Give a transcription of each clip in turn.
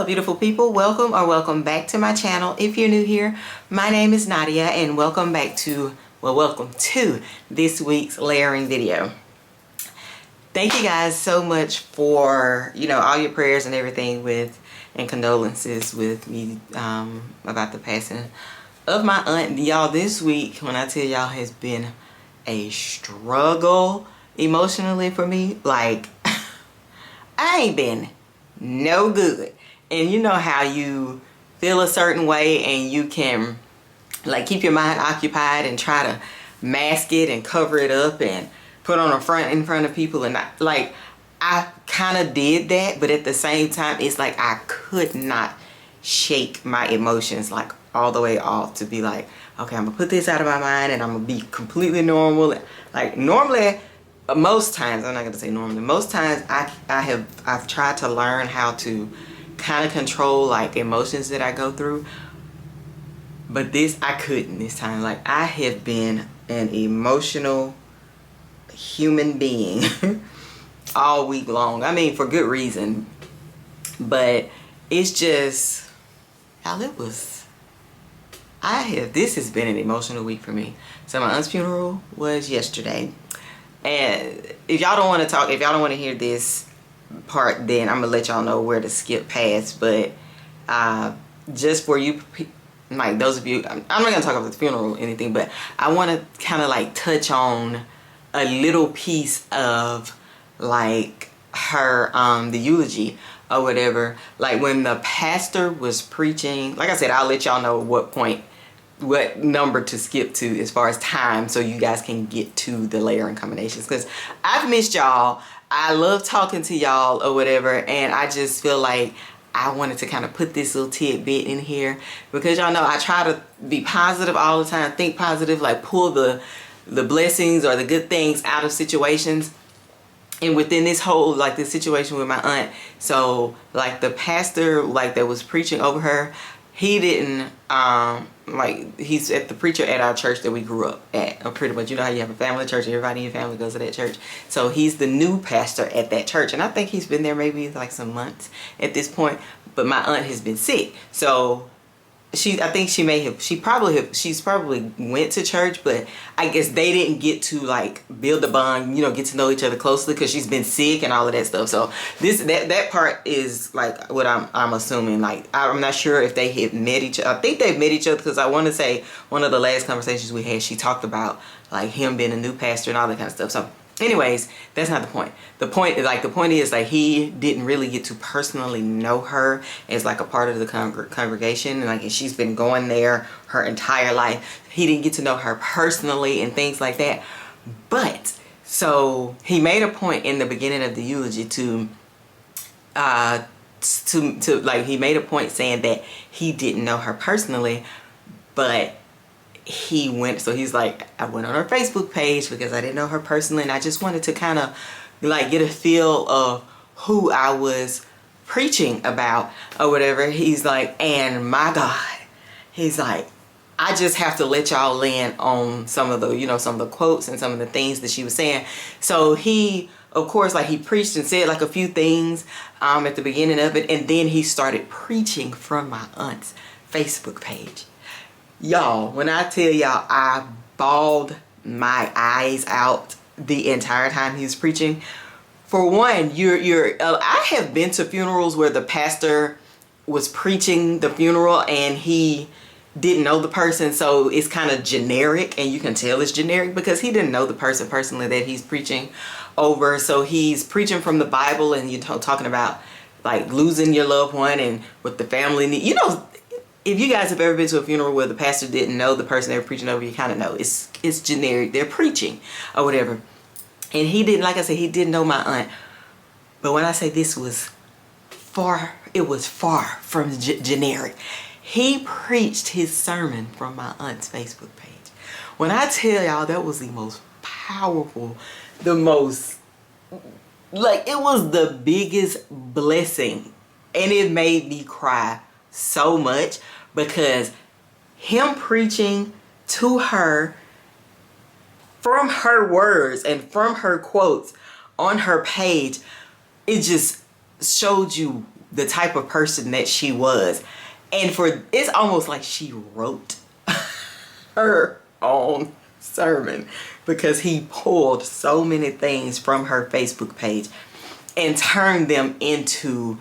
Hello beautiful people, welcome back to my channel. If you're new here, my name is Nadia and welcome to this week's layering video. Thank you guys so much for all your prayers and everything and condolences with me about the passing of my aunt. Y'all, this week when I tell y'all has been a struggle emotionally for me. Like I ain't been no good. And you know how you feel a certain way and you can like keep your mind occupied and try to mask it and cover it up and put on a front in front of people, and I kind of did that, but at the same time it's like I could not shake my emotions like all the way off to be like, okay, I'm gonna put this out of my mind and I'm gonna be completely normal. Like normally, most times, I'm not gonna say normally, most times I've tried to learn how to kind of control like emotions that I go through, but I couldn't this time. Like I have been an emotional human being all week long. I mean, for good reason, but it's just how this has been an emotional week for me. So my aunt's funeral was yesterday, and if y'all don't want to talk, if y'all don't want to hear this part, then I'm gonna let y'all know where to skip past. But just for you, like those of you, I'm not gonna talk about the funeral or anything, but I want to kind of like touch on a little piece of like her the eulogy or whatever. Like when the pastor was preaching, like I said, I'll let y'all know what number to skip to as far as time, so you guys can get to the layering combinations, because I've missed y'all. I love talking to y'all or whatever, and I just feel like I wanted to kind of put this little tidbit in here because y'all know I try to be positive all the time, think positive, like pull the blessings or the good things out of situations. And within this whole this situation with my aunt, so like the pastor that was preaching over her, he didn't he's the preacher at our church that we grew up at, or pretty much, you know how you have a family church, everybody in your family goes to that church. So he's the new pastor at that church, and I think he's been there maybe like some months at this point, but my aunt has been sick. So she's probably went to church, but I guess they didn't get to like build a bond, get to know each other closely because she's been sick and all of that stuff. So that part is like what I'm assuming. Like I'm not sure if they had met each other. I think they've met each other because I want to say one of the last conversations we had, she talked about like him being a new pastor and all that kind of stuff. So anyways, that's not the point. The point is he didn't really get to personally know her as like a part of the congregation, and she's been going there her entire life. He didn't get to know her personally and things like that. But so he made a point in the beginning of the eulogy to he made a point saying that he didn't know her personally, but he's like, I went on her Facebook page because I didn't know her personally, and I just wanted to kind of get a feel of who I was preaching about or whatever. He's like, and my God, he's like, I just have to let y'all in on some of the some of the quotes and some of the things that she was saying. So he, of course, he preached and said a few things at the beginning of it, and then he started preaching from my aunt's Facebook page. Y'all, when I tell y'all I bawled my eyes out the entire time he was preaching. For one, I have been to funerals where the pastor was preaching the funeral and he didn't know the person, so it's kind of generic, and you can tell it's generic because he didn't know the person personally that he's preaching over. So he's preaching from the Bible, and talking about losing your loved one and what the family need. If you guys have ever been to a funeral where the pastor didn't know the person they were preaching over, you kind of know it's generic. They're preaching or whatever. And he didn't, like I said, he didn't know my aunt. But when I say this was far from generic. He preached his sermon from my aunt's Facebook page. When I tell y'all, that was the most powerful, it was the biggest blessing. And it made me cry so much because him preaching to her from her words and from her quotes on her page, it just showed you the type of person that she was. And it's almost like she wrote her own sermon, because he pulled so many things from her Facebook page and turned them into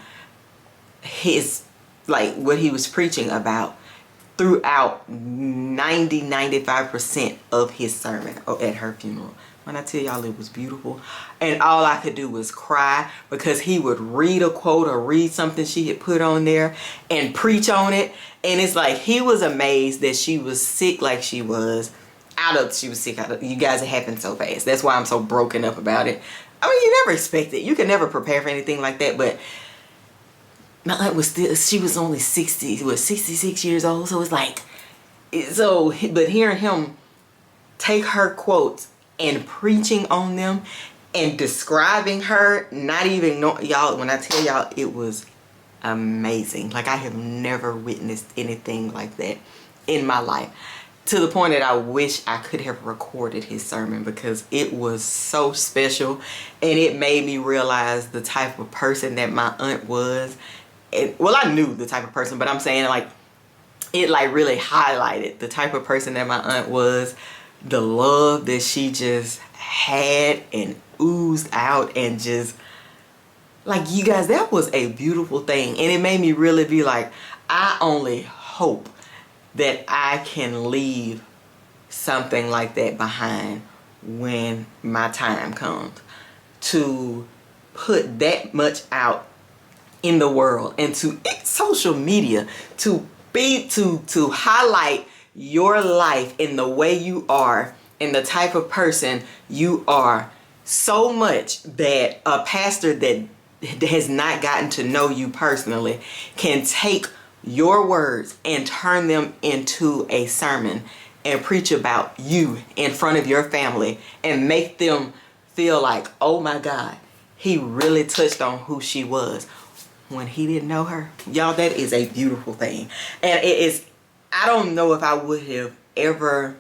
his, like, what he was preaching about throughout 95% of his sermon at her funeral. When I tell y'all, it was beautiful. And all I could do was cry, because he would read a quote or read something she had put on there and preach on it. And it's like, he was amazed that she was sick like she was. You guys, it happened so fast. That's why I'm so broken up about it. I mean, you never expect it. You can never prepare for anything like that. But my aunt was still, she was only 66 years old. So it's like, but hearing him take her quotes and preaching on them and describing her, not even know, y'all, when I tell y'all, it was amazing. Like, I have never witnessed anything like that in my life, to the point that I wish I could have recorded his sermon, because it was so special, and it made me realize the type of person that my aunt was. Well, I knew the type of person, but I'm saying, like, it like really highlighted the type of person that my aunt was, the love that she just had and oozed out, and just, like, you guys, that was a beautiful thing. And it made me really be like, I only hope that I can leave something like that behind when my time comes, to put that much out in the world, and to social media, to highlight your life in the way you are and the type of person you are, so much that a pastor that has not gotten to know you personally can take your words and turn them into a sermon and preach about you in front of your family, and make them feel like, oh my God, he really touched on who she was when he didn't know her. Y'all, that is a beautiful thing. And it is, I don't know if I would have ever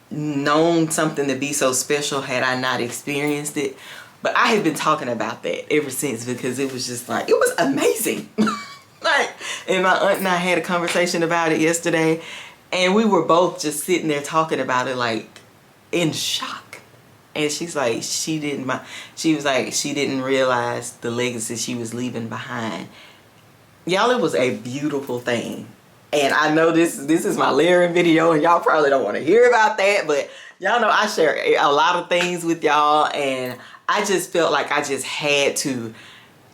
known something to be so special had I not experienced it. But I have been talking about that ever since, because it was just like, it was amazing. Like, and my aunt and I had a conversation about it yesterday, and we were both just sitting there talking about it, like, in shock. And she's like, she was like, she didn't realize the legacy she was leaving behind. Y'all, it was a beautiful thing. And I know this is my layering video, and y'all probably don't want to hear about that, but y'all know I share a lot of things with y'all, and I just felt like I just had to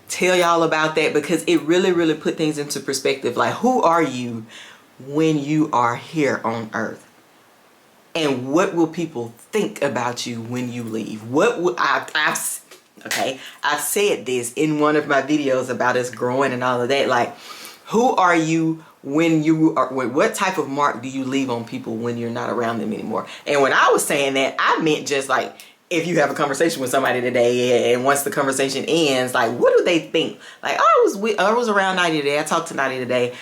tell y'all about that, because it really, really put things into perspective. Like, who are you when you are here on earth? And what will people think about you when you leave? What will I've said this in one of my videos about us growing and all of that. Like, who are you when you are, what type of mark do you leave on people when you're not around them anymore? And when I was saying that, I meant just like, if you have a conversation with somebody today, and once the conversation ends, like, what do they think? Like, oh, I was around Nidiya today, I talked to Nidiya today,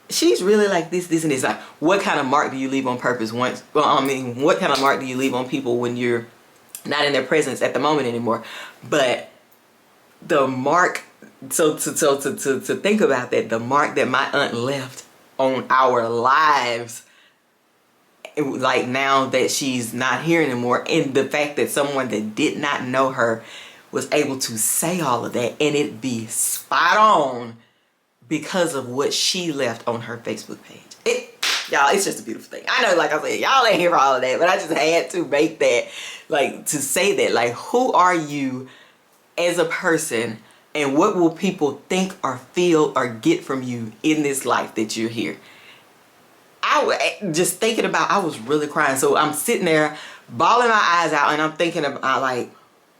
she's really like this, this, and this. Like, what kind of mark do you leave on purpose what kind of mark do you leave on people when you're not in their presence at the moment anymore? But the mark, so to think about that, the mark that my aunt left on our lives, like, now that she's not here anymore, and the fact that someone that did not know her was able to say all of that, and it be spot on because of what she left on her Facebook page. Y'all, it's just a beautiful thing. I know, like I said, y'all ain't hear all of that, but I just had to make that, like, to say that, like, who are you as a person, and what will people think or feel or get from you in this life that you're here? Just thinking about, I was really crying. So I'm sitting there bawling my eyes out, and I'm thinking about, like,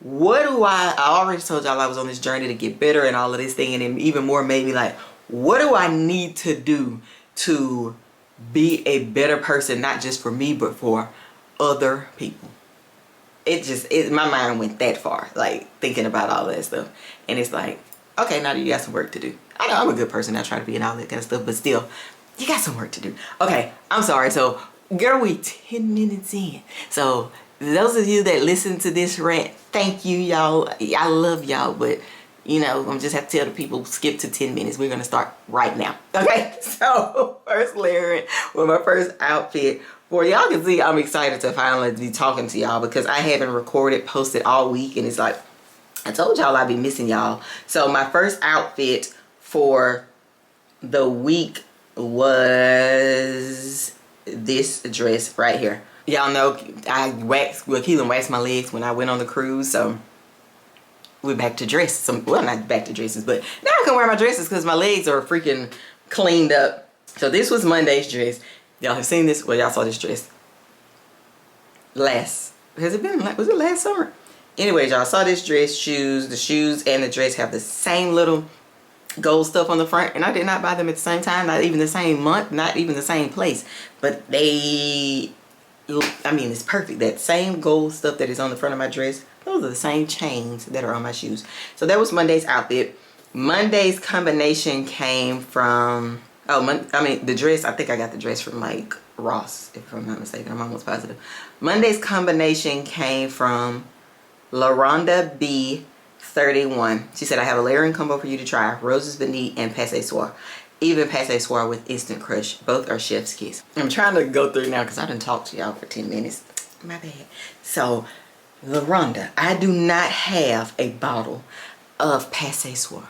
what do I already told y'all I was on this journey to get better and all of this thing, and then even more made me like, what do I need to do to be a better person, not just for me, but for other people? My mind went that far, like, thinking about all that stuff. And it's like, okay, now you got some work to do. I know I'm a good person, I try to be and all that kind of stuff, but still, you got some work to do. Okay, I'm sorry. So, girl, we 10 minutes in. So, those of you that listen to this rant, thank you, y'all. I love y'all, but you know, I'm just have to tell the people skip to 10 minutes. We're gonna start right now. Okay, so first layering with my first outfit. For y'all can see, I'm excited to finally be talking to y'all because I haven't recorded, posted all week, and it's like, I told y'all I'd be missing y'all. So my first outfit for the week was this dress right here. Y'all know I Keelan waxed my legs when I went on the cruise, so we're back to dress. Well, not back to dresses, but now I can wear my dresses because my legs are freaking cleaned up. So this was Monday's dress. Y'all have seen this. Well, y'all saw this dress was it last summer? Anyways, y'all saw this dress, the shoes and the dress have the same little gold stuff on the front, and I did not buy them at the same time, not even the same month, not even the same place, but it's perfect. That same gold stuff that is on the front of my dress, those are the same chains that are on my shoes. So that was Monday's outfit. Monday's combination came from, the dress, I think I got the dress from like Ross, if I'm not mistaken. I'm almost positive. Monday's combination came from LaRonda B 31. She said, I have a layering combo for you to try. Roses Beneath and Passe Soir. Even Passe Soir with Instant Crush. Both are chef's kiss. I'm trying to go through now because I didn't talk to y'all for 10 minutes. My bad. So, LaRonda, I do not have a bottle of Passe Soir.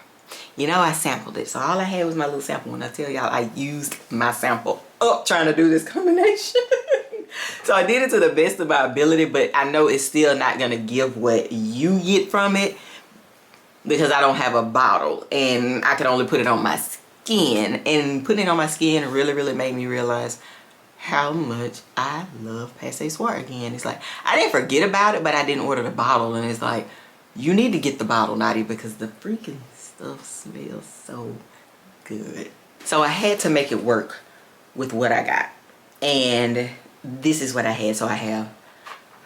You know, I sampled it. So all I had was my little sample. When I tell y'all, I used my sample up trying to do this combination. So I did it to the best of my ability, but I know it's still not going to give what you get from it because I don't have a bottle and I can only put it on my skin. And putting it on my skin really, really made me realize how much I love Passe Soir again. It's like, I didn't forget about it, but I didn't order the bottle. And it's like, you need to get the bottle, Nadia, because the freaking stuff smells so good. So I had to make it work with what I got. And this is what I had. So I have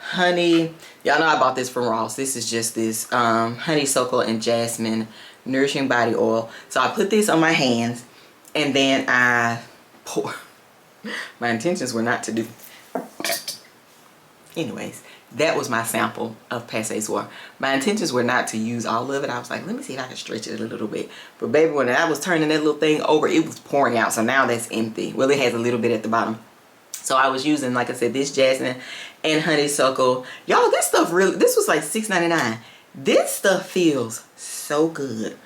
honey. Y'all know I bought this from Ross. This is just this honeysuckle and jasmine nourishing body oil. So I put this on my hands and then I pour. My intentions were not to do. Anyways, that was my sample of Passe Soir. My intentions were not to use all of it. I was like, let me see if I can stretch it a little bit. But baby, when I was turning that little thing over, it was pouring out. So now that's empty. Well, it has a little bit at the bottom. So I was using, like I said, this jasmine and honeysuckle. Y'all, this stuff really, this was like $6.99. This stuff feels so good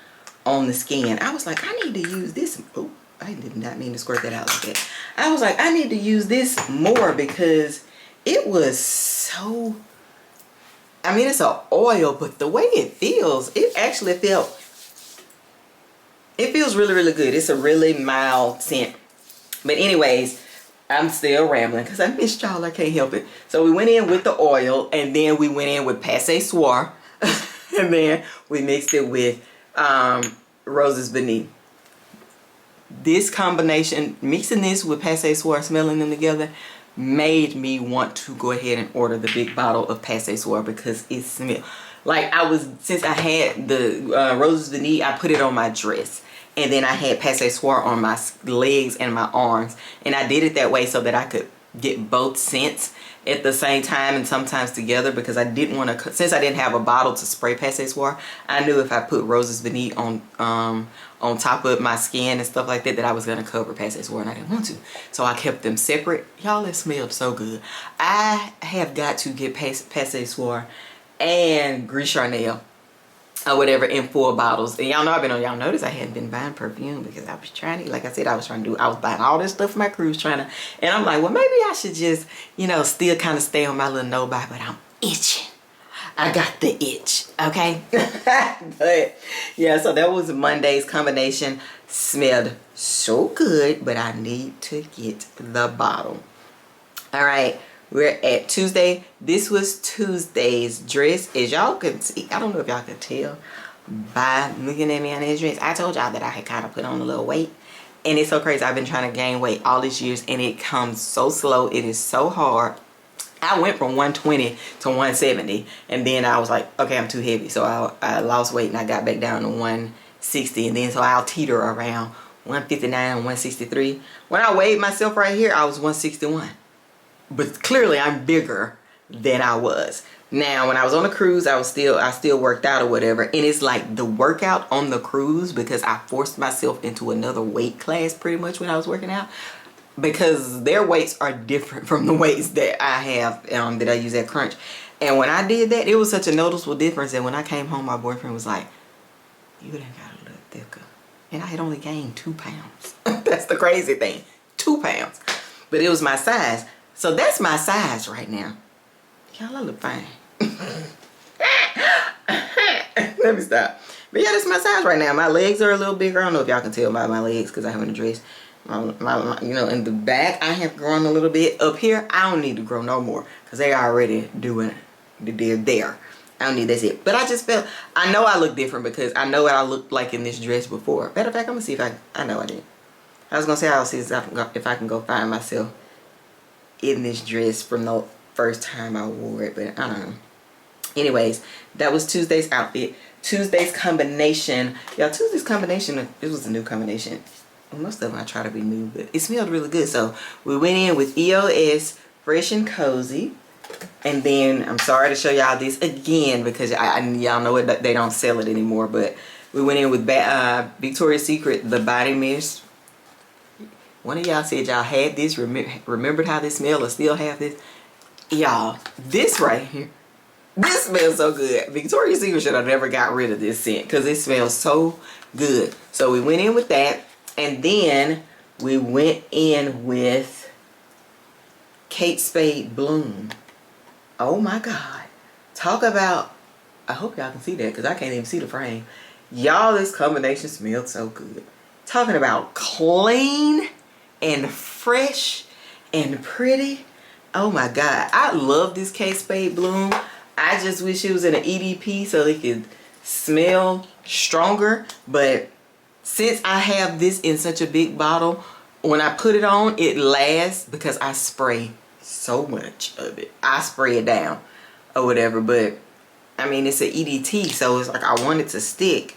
on the skin. I was like, I need to use this. Oh, I did not mean to squirt that out like that. I was like, I need to use this more because it was so, I mean, it's an oil, but the way it feels, it actually feels really, really good. It's a really mild scent. But anyways, I'm still rambling because I missed y'all. I can't help it. So we went in with the oil and then we went in with Passe Soir and then we mixed it with Roses Beneath. This combination, mixing this with Passe Soir, smelling them together, made me want to go ahead and order the big bottle of Passe Soir because it smelled like since I had the Roses Beneath, I put it on my dress. And then I had Passe Soir on my legs and my arms. And I did it that way so that I could get both scents at the same time and sometimes together because I didn't want to, since I didn't have a bottle to spray Passe Soir, I knew if I put Roses Beneath on top of my skin and stuff like that, that I was going to cover Passe Soir and I didn't want to. So I kept them separate. Y'all, it smelled so good. I have got to get Passe Soir and Gris Charnel or whatever in 4 bottles. And y'all know y'all notice I hadn't been buying perfume because I was trying to, like I said, I was buying all this stuff for my cruise and I'm like, well, maybe I should just, you know, still kind of stay on my little no buy, but I'm itching. I got the itch, okay? But yeah, so that was Monday's combination. Smelled so good, but I need to get the bottle. All right. We're at Tuesday. This was Tuesday's dress. As y'all can see, I don't know if y'all can tell by looking at me on this dress. I told y'all that I had kind of put on a little weight. And it's so crazy. I've been trying to gain weight all these years and it comes so slow. It is so hard. I went from 120 to 170 and then I was like, okay, I'm too heavy. So I lost weight and I got back down to 160. And then so I'll teeter around 159, 163. When I weighed myself right here, I was 161. But clearly I'm bigger than I was. Now, when I was on a cruise, I still worked out or whatever. And it's like the workout on the cruise, because I forced myself into another weight class pretty much when I was working out. Because their weights are different from the weights that I have, that I use at Crunch. And when I did that, it was such a noticeable difference. And when I came home, my boyfriend was like, you done got a little thicker. And I had only gained 2 pounds. That's the crazy thing. 2 pounds. But it was my size. So that's my size right now. Y'all, I look fine. Let me stop. But yeah, that's my size right now. My legs are a little bigger. I don't know if y'all can tell by my legs because I haven't addressed. You know, in the back, I have grown a little bit. Up here, I don't need to grow no more because they already doing, they're there. I don't need, that's it. But I just felt, I know I look different because I know what I looked like in this dress before. Matter of fact, I'm going to see if I know I did. I was going to say I'll see if I can go find myself in this dress from the first time I wore it, but I don't know. Anyways, that was Tuesday's outfit. Tuesday's combination. Y'all, Tuesday's combination, it was a new combination. Most of them I try to be new, but it smelled really good. So we went in with EOS Fresh and Cozy. And then, I'm sorry to show y'all this again because y'all know it, they don't sell it anymore. But we went in with Victoria's Secret, the body mist. One of y'all said y'all had this, remembered how this smelled, or still have this. Y'all, this right here, this smells so good. Victoria's Secret should have never got rid of this scent because it smells so good. So we went in with that. And then we went in with Kate Spade Bloom. Oh my God. Talk about, I hope y'all can see that because I can't even see the frame. Y'all, this combination smelled so good. Talking about clean and fresh and pretty. Oh my God. I love this Kate Spade Bloom. I just wish it was in an EDP so it could smell stronger. But since I have this in such a big bottle, when I put it on, it lasts because I spray so much of it. I spray it down or whatever, but I mean, it's an EDT, so it's like I want it to stick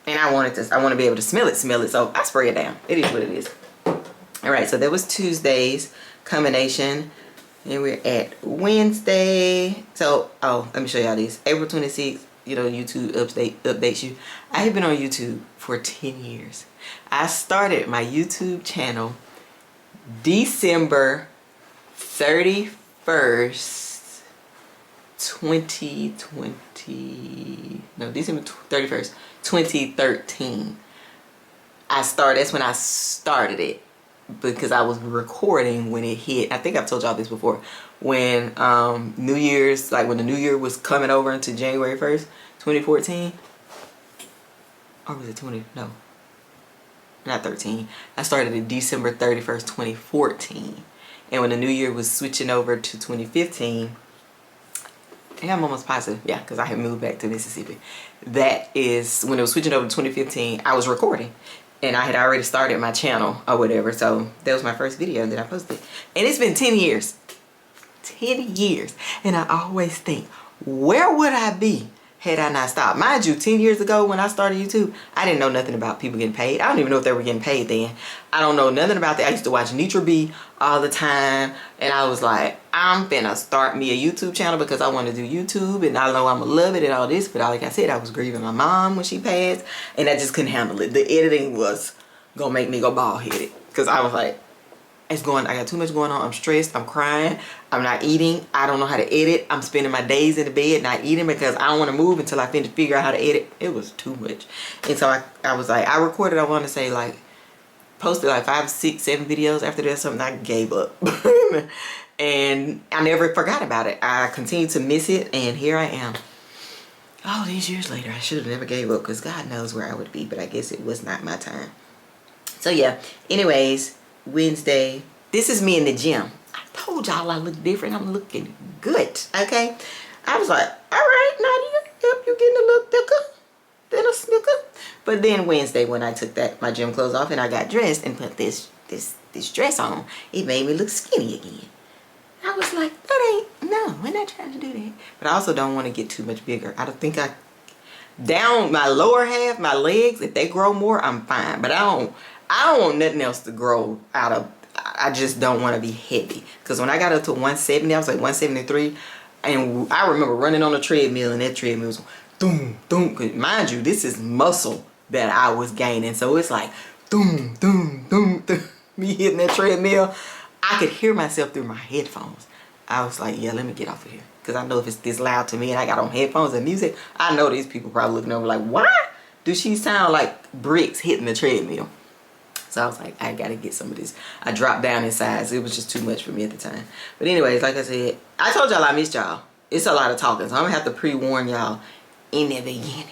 and I want to be able to smell it, so I spray it down. It is what it is. All right, so that was Tuesday's combination. And we're at Wednesday. So, let me show y'all this. April 26th. You know, YouTube updates you. I have been on YouTube for 10 years. I started my YouTube channel December 31st, 2020. No, December 31st, 2013. That's when I started it because I was recording when it hit. I think I've told y'all this before. When New Year's, like when the New Year was coming over into January 1st, 2014. Or was it 20? No. Not 13. I started it December 31st, 2014. And when the New Year was switching over to 2015, I think I'm almost positive. Yeah, because I had moved back to Mississippi. That is when it was switching over to 2015, I was recording. And I had already started my channel or whatever. So that was my first video that I posted. And it's been 10 years. 10 years. And I always think, where would I be had I not stopped? Mind you, 10 years ago when I started YouTube, I didn't know nothing about people getting paid. I don't even know if they were getting paid then. I don't know nothing about that. I used to watch Nitra B all the time. And I was like, I'm finna start me a YouTube channel because I want to do YouTube. And I know I'm gonna love it and all this. But like I said, I was grieving my mom when she passed. And I just couldn't handle it. The editing was gonna make me go bald headed. Because I was like, I got too much going on. I'm stressed. I'm crying. I'm not eating. I don't know how to edit. I'm spending my days in the bed not eating because I don't want to move until I figure out how to edit. It was too much. And so I was like, I recorded, I want to say like, posted like 5, 6, 7 videos. After that, something I gave up. And I never forgot about it. I continued to miss it. And here I am. All these years later, I should have never gave up because God knows where I would be. But I guess it was not my time. So yeah, anyways, Wednesday. This is me in the gym. I told y'all I look different. I'm looking good, okay? I was like, all right, Nadia, yep, you getting a little thicker than a snicker. But then Wednesday when I took my gym clothes off and I got dressed and put this dress on, it made me look skinny again. I was like, no, we're not trying to do that. But I also don't want to get too much bigger. I don't think down my lower half, my legs, if they grow more, I'm fine. But I don't want nothing else to grow out of. I just don't want to be heavy. Because when I got up to 170, I was like 173. And I remember running on a treadmill, and that treadmill was doom, doom. Mind you, this is muscle that I was gaining. So it's like doom, doom, doom, doom. Me hitting that treadmill. I could hear myself through my headphones. I was like, yeah, let me get off of here. Because I know if it's this loud to me and I got on headphones and music, I know these people probably looking over like, why do she sound like bricks hitting the treadmill? So I was like, I gotta get some of this. I dropped down in size. It was just too much for me at the time. But anyways, like I said, I told y'all I missed y'all. It's a lot of talking. So I'm gonna have to pre-warn y'all in the beginning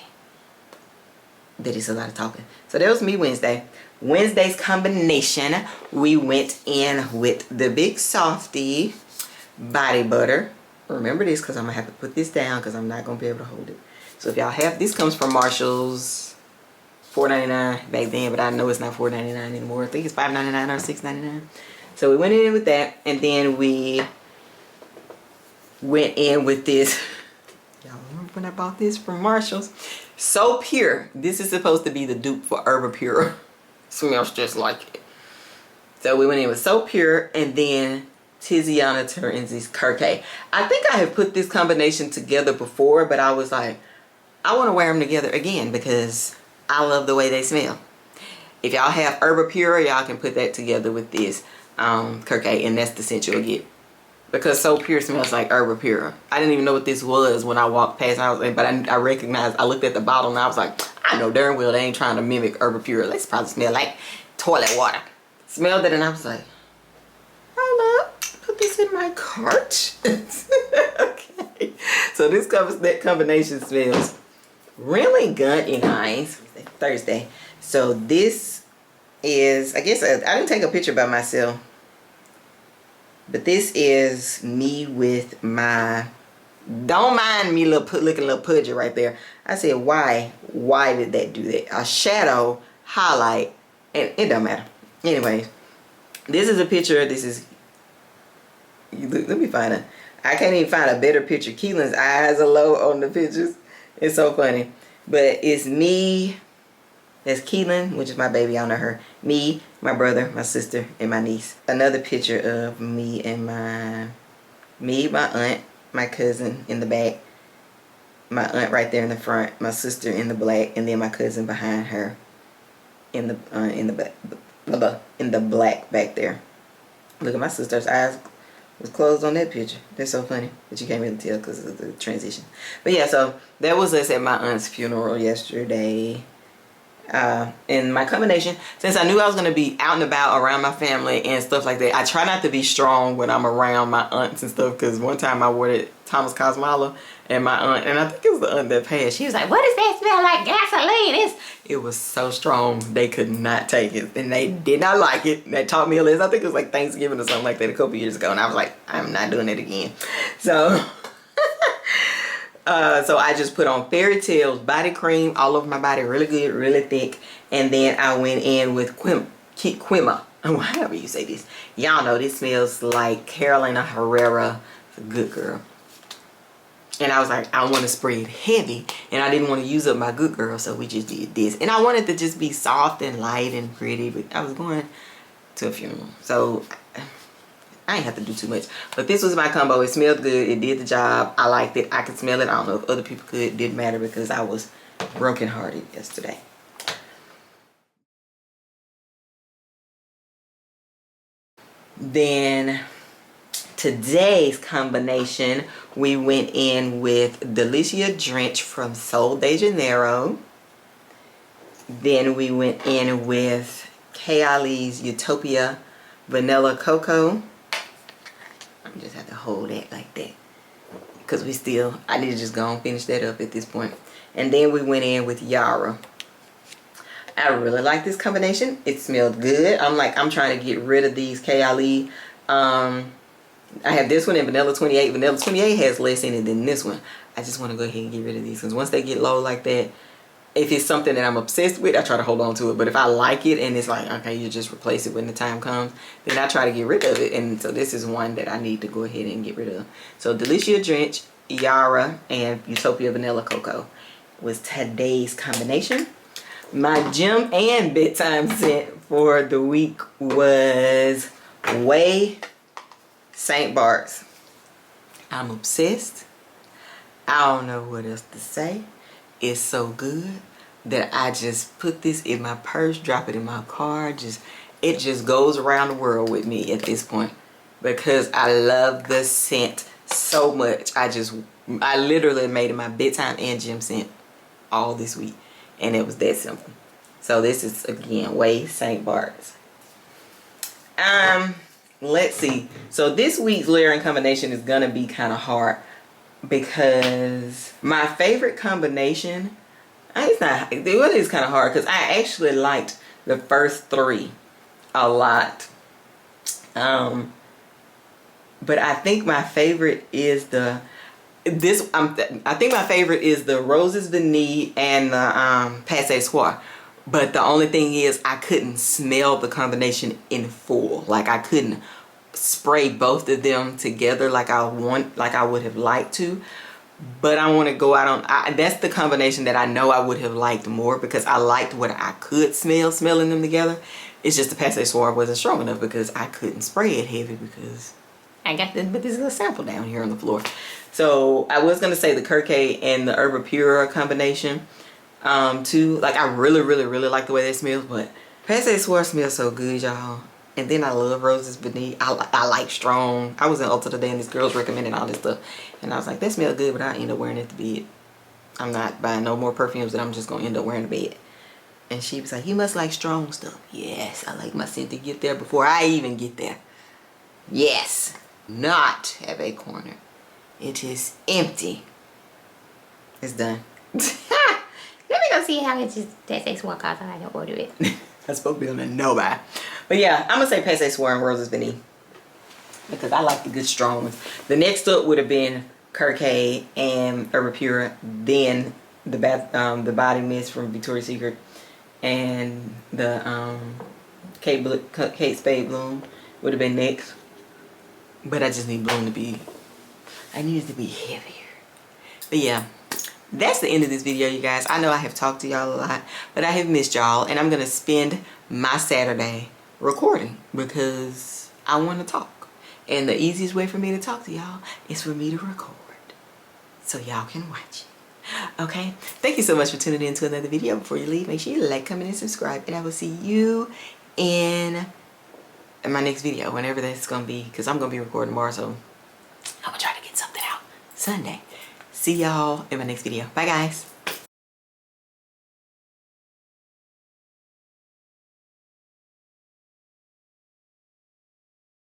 that it's a lot of talking. So that was me Wednesday. Wednesday's combination, we went in with the Big Softy body butter. Remember this because I'm gonna have to put this down because I'm not gonna be able to hold it. So if y'all have, this comes from Marshall's, $4.99 back then, but I know it's not $4.99 anymore. I think it's $5.99 or $6.99. So we went in with that, and then we went in with this. Y'all remember when I bought this from Marshall's? So Pure. This is supposed to be the dupe for Herba Pure. Smells just like it. So we went in with So Pure, and then Tiziana Terenzi's Kirkay. I think I have put this combination together before, but I was like, I want to wear them together again because I love the way they smell. If y'all have Herba Pure, y'all can put that together with this Kirkay, and that's the scent you'll get. Because So Pure smells like Herba Pure. I didn't even know what this was when I walked past. But I recognized, I looked at the bottle and I was like, I know darn well they ain't trying to mimic Herba Pure. They probably smell like toilet water. Smelled it and I was like, hold up, put this in my cart. Okay. So that combination smells really good, you guys. Thursday. So this is, I guess I didn't take a picture by myself. But this is me with my, don't mind me looking a little pudgy right there. I said, why did that do that? A shadow, highlight, and it don't matter. Anyways, this is a picture. This is, let me find a, I can't even find a better picture. Keelan's eyes are low on the pictures. It's so funny. But it's me, that's Keelan, which is my baby, I know her. Me, my brother, my sister, and my niece. Another picture of me and my aunt, my cousin in the back, my aunt right there in the front, my sister in the black, and then my cousin behind her in the black back there. Look at my sister's eyes was closed on that picture. That's so funny, but you can't really tell because of the transition. But yeah, so that was us at my aunt's funeral yesterday. And my combination, since I knew I was going to be out and about around my family and stuff like that, I try not to be strong when I'm around my aunts and stuff, because one time I wore it Thomas Cosmala, and my aunt, and I think it was the aunt that passed, she was like, what does that smell like? Gasoline. It was so strong they could not take it, and they did not like it. They taught me a lesson. I think it was like Thanksgiving or something like that a couple years ago, and I was like, I'm not doing it again. So so I just put on Fairy Tales body cream all over my body, really good, really thick. And then I went in with Quima, however you say this. Y'all know this smells like Carolina Herrera, a good girl. And I was like, I want to spray it heavy, and I didn't want to use up my good girl, so we just did this. And I wanted to just be soft and light and pretty, but I was going to a funeral, so I ain't have to do too much. But this was my combo. It smelled good. It did the job. I liked it. I could smell it. I don't know if other people could. It didn't matter because I was brokenhearted yesterday. Then today's combination, we went in with Delicia Drench from Sol de Janeiro. Then we went in with Kayali's Utopia Vanilla Cocoa. I just have to hold that like that because I need to just go and finish that up at this point. And then we went in with Yara. I really like this combination. It smelled good. I'm trying to get rid of these Kayali. I have this one in Vanilla 28. Vanilla 28 has less in it than this one. I just want to go ahead and get rid of these because once they get low like that, if it's something that I'm obsessed with, I try to hold on to it. But if I like it and it's like, okay, you just replace it when the time comes, then I try to get rid of it. And so this is one that I need to go ahead and get rid of. So Delicia Drench, Yara, and Utopia Vanilla Cocoa was today's combination. My gym and bedtime scent for the week was Way St. Bart's. I'm obsessed. I don't know what else to say. It's so good that I just put this in my purse, drop it in my car. It just goes around the world with me at this point because I love the scent so much. I literally made it my bedtime and gym scent all this week, and it was that simple. So this is, again, Way St. Bart's. Let's see. So this week's layering combination is gonna be kind of hard because my favorite combination, it is kind of hard because I actually liked the first three a lot. But I think my favorite is I think my favorite is the Roses Vanille and the Passe Soir. But the only thing is I couldn't smell the combination in full. Like I couldn't spray both of them together like I would have liked to. But I want to go out on, that's the combination that I know I would have liked more because I liked what I could smelling them together. It's just the Passe Soir wasn't strong enough because I couldn't spray it heavy because I got this, but this is a sample down here on the floor. So I was going to say the Kirkay and the Herba Pura combination too. Like I really like the way they smell, but Passe Soir smells so good, y'all. And then I love Roses Vanille. I like strong. I was in Ulta today and these girls recommended all this stuff. And I was like, that smells good, but I end up wearing it to bed. I'm not buying no more perfumes that I'm just going to end up wearing to bed. And she was like, you must like strong stuff. Yes, I like my scent to get there before I even get there. Yes, not have a corner. It is empty. It's done. Let me go see how it just Passe Soir costs. I can order it. That's supposed to be on the no buy. But yeah, I'm going to say Passe Soir and Roses Vanille because I like the good strong ones. The next up would have been Kirkay and Herba Pura. Then the body mist from Victoria's Secret and the Kate Spade Bloom would have been next. But I just need Bloom to be, I need it to be heavier. But yeah, that's the end of this video, you guys. I know I have talked to y'all a lot, but I have missed y'all, and I'm gonna spend my Saturday recording because I want to talk, and the easiest way for me to talk to y'all is for me to record so y'all can watch it. Okay, thank you so much for tuning in to another video. Before you leave, make sure you like, comment, and subscribe, and I will see you in my next video, whenever that's gonna be, because I'm gonna be recording tomorrow, so I'm gonna try to get something out Sunday. See y'all in my next video. Bye, guys.